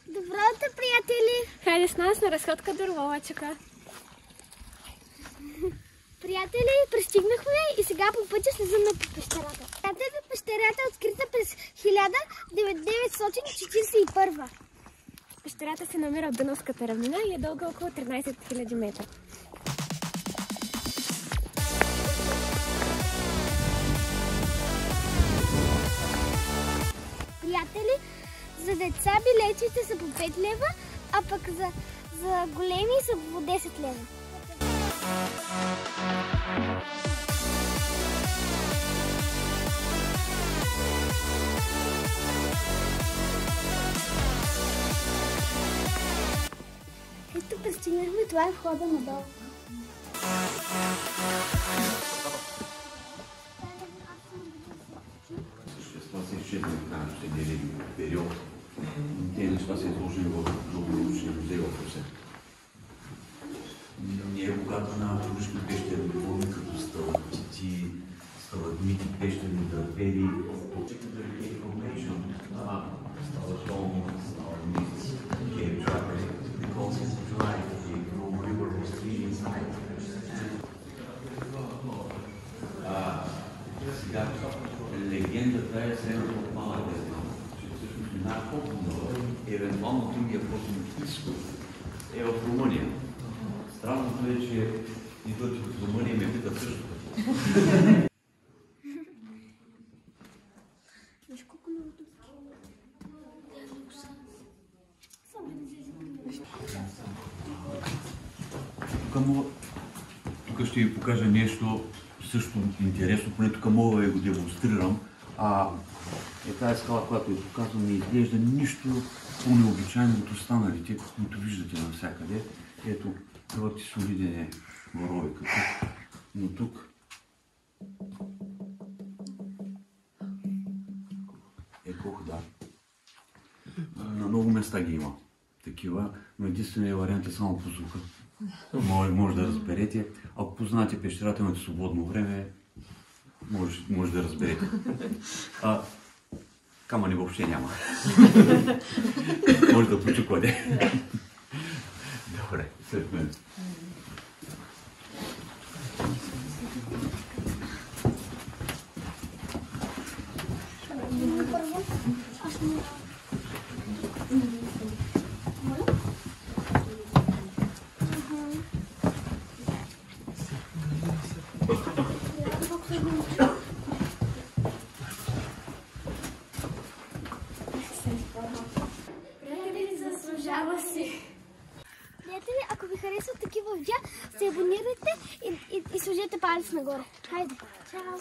Добро утро, приятели! Хайде с нас на разходка до Орловачака. Приятели, пристигнахме и сега по пътя слизаме по пещерата. Приятели, пещерата е открита през 1941. Пещерата се намира в Дъновската равнина и е дълга около 13 000 метра. Приятели, за деца билетите са по 5 лева, а пък за големи са по 10 лева. Ето пристигнахме, това е входа надолу. Същества се изчетни в нашите делени период. Тези неща са изложени в Жълбонаучния музей в Русе. Не е богата на археологически пещерни форми, като сталактити, сталагмити, пещерни дървери. Сега, легендата е следното от малата една, че всъщност най-по-хубаво, евентуално другия по-хубав изход е в Румъния. Странното е, че идват в Румъния и ме питат също. Тук ще ви покажа нещо също интересно, поне тук мога да го демонстрирам. Тази скала, която ви показвам, не изглежда нищо по-необичайно от останалите, които виждате навсякъде. Ето, това ти солиден е воровика тук, но тук да. На много места ги има такива, но единственият вариант е само по звука. Може да разберете. Ако познавате пещерата, имате свободно време, може да разберете. Камъни въобще няма. Може да почуквате. Добре, след мен. Заслужава си! Приятели, ако ви харесват такива видеа, се абонирайте и сложете палец нагоре. Хайде! Чао!